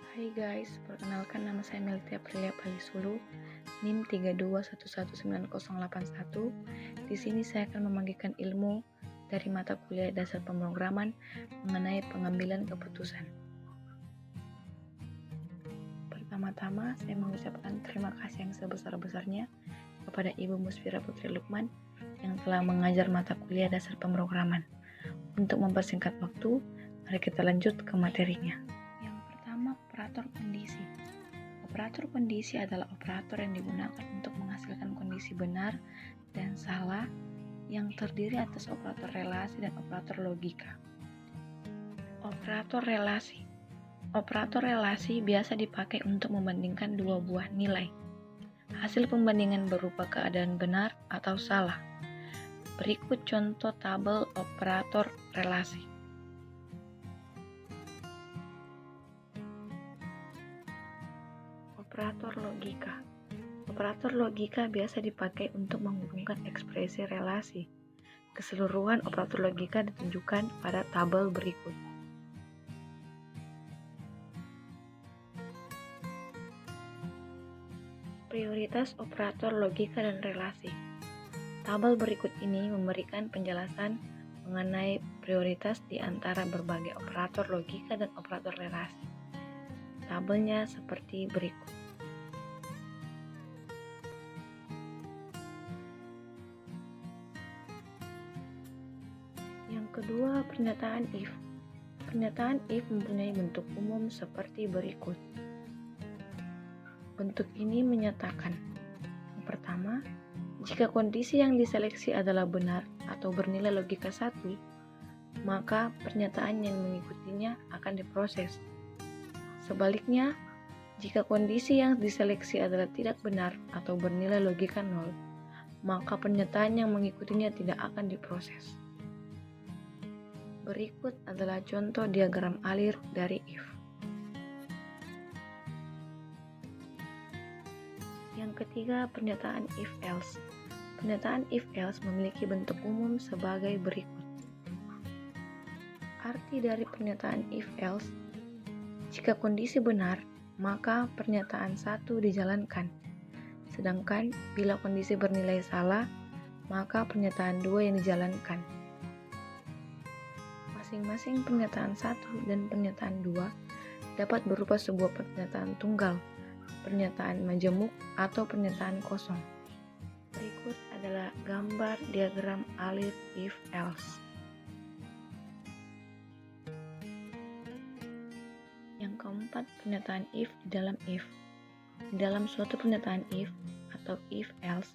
Hai guys, perkenalkan nama saya Melty Aprilia Palisulu, NIM 32119081. Di sini saya akan membagikan ilmu dari mata kuliah dasar pemrograman mengenai pengambilan keputusan. Pertama-tama, saya mengucapkan terima kasih yang sebesar-besarnya kepada Ibu Musfira Putri Lukman yang telah mengajar mata kuliah dasar pemrograman. Untuk mempersingkat waktu, mari kita lanjut ke materinya. Yang pertama, operator kondisi. Operator kondisi adalah operator yang digunakan untuk menghasilkan kondisi benar dan salah yang terdiri atas operator relasi dan operator logika. Operator relasi. Operator relasi biasa dipakai untuk membandingkan dua buah nilai. Hasil pembandingan berupa keadaan benar atau salah. Berikut contoh tabel operator relasi. Operator logika. Operator logika biasa dipakai untuk menghubungkan ekspresi relasi. Keseluruhan operator logika ditunjukkan pada tabel berikut. Prioritas operator logika dan relasi. Tabel berikut ini memberikan penjelasan mengenai prioritas di antara berbagai operator logika dan operator relasi. Tabelnya seperti berikut. Yang kedua, pernyataan if. Pernyataan if mempunyai bentuk umum seperti berikut. Bentuk ini menyatakan, yang pertama, jika kondisi yang diseleksi adalah benar atau bernilai logika 1, maka pernyataan yang mengikutinya akan diproses. Sebaliknya, jika kondisi yang diseleksi adalah tidak benar atau bernilai logika 0, maka pernyataan yang mengikutinya tidak akan diproses. Berikut adalah contoh diagram alir dari if. Yang ketiga, pernyataan if-else. Pernyataan if-else memiliki bentuk umum sebagai berikut. Arti dari pernyataan if-else, jika kondisi benar, maka pernyataan 1 dijalankan. Sedangkan bila kondisi bernilai salah, maka pernyataan 2 yang dijalankan. Masing-masing pernyataan 1 dan pernyataan 2 dapat berupa sebuah pernyataan tunggal, pernyataan majemuk, atau pernyataan kosong. Berikut adalah gambar diagram alir if-else. Yang keempat, pernyataan if di dalam if. Di dalam suatu pernyataan if atau if-else,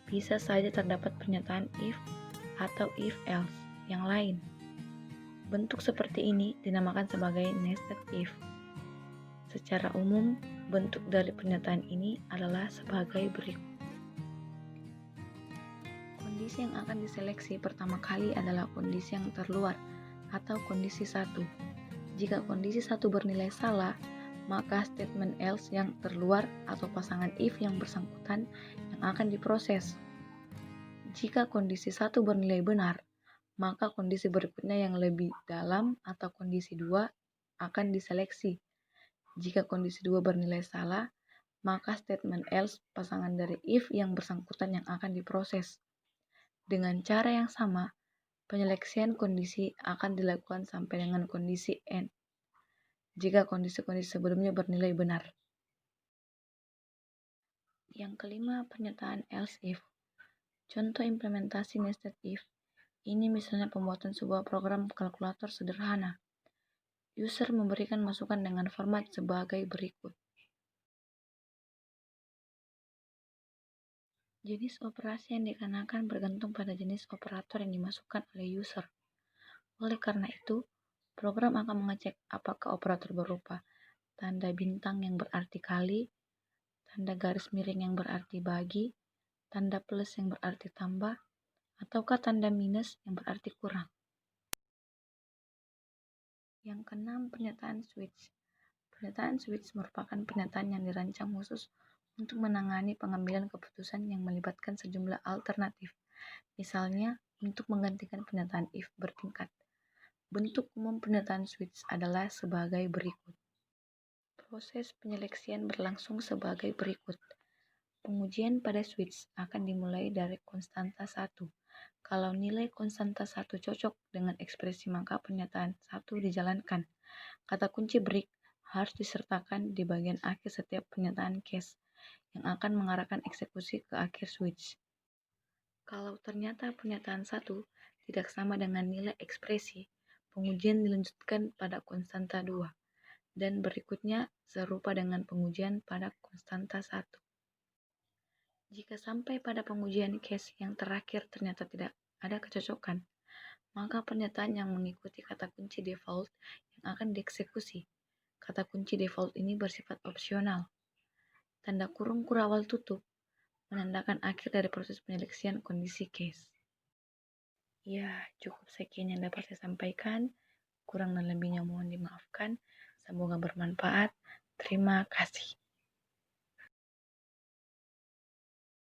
bisa saja terdapat pernyataan if atau if-else yang lain. Bentuk seperti ini dinamakan sebagai nested if. Secara umum, bentuk dari pernyataan ini adalah sebagai berikut. Kondisi yang akan diseleksi pertama kali adalah kondisi yang terluar atau kondisi 1. Jika kondisi 1 bernilai salah, maka statement else yang terluar atau pasangan if yang bersangkutan yang akan diproses. Jika kondisi 1 bernilai benar, maka kondisi berikutnya yang lebih dalam atau kondisi 2 akan diseleksi. Jika kondisi 2 bernilai salah, maka statement else pasangan dari if yang bersangkutan yang akan diproses. Dengan cara yang sama, penyeleksian kondisi akan dilakukan sampai dengan kondisi n, jika kondisi-kondisi sebelumnya bernilai benar. Yang kelima, pernyataan else if. Contoh implementasi nested if. Ini misalnya pembuatan sebuah program kalkulator sederhana. User memberikan masukan dengan format sebagai berikut. Jenis operasi yang dikenakan bergantung pada jenis operator yang dimasukkan oleh user. Oleh karena itu, program akan mengecek apakah operator berupa tanda bintang yang berarti kali, tanda garis miring yang berarti bagi, tanda plus yang berarti tambah, ataukah tanda minus yang berarti kurang. Yang keenam, pernyataan switch. Pernyataan switch merupakan pernyataan yang dirancang khusus untuk menangani pengambilan keputusan yang melibatkan sejumlah alternatif. Misalnya, untuk menggantikan pernyataan if bertingkat. Bentuk umum pernyataan switch adalah sebagai berikut. Proses penyeleksian berlangsung sebagai berikut. Pengujian pada switch akan dimulai dari konstanta 1. Kalau nilai konstanta 1 cocok dengan ekspresi, maka pernyataan 1 dijalankan. Kata kunci break harus disertakan di bagian akhir setiap pernyataan case yang akan mengarahkan eksekusi ke akhir switch. Kalau ternyata pernyataan 1 tidak sama dengan nilai ekspresi, pengujian dilanjutkan pada konstanta 2 dan berikutnya serupa dengan pengujian pada konstanta 1. Jika sampai pada pengujian case yang terakhir ternyata tidak ada kecocokan, maka pernyataan yang mengikuti kata kunci default yang akan dieksekusi. Kata kunci default ini bersifat opsional. Tanda kurung kurawal tutup menandakan akhir dari proses penyeleksian kondisi case. Ya, cukup sekian yang dapat saya sampaikan. Kurang dan lebihnya mohon dimaafkan. Semoga bermanfaat. Terima kasih.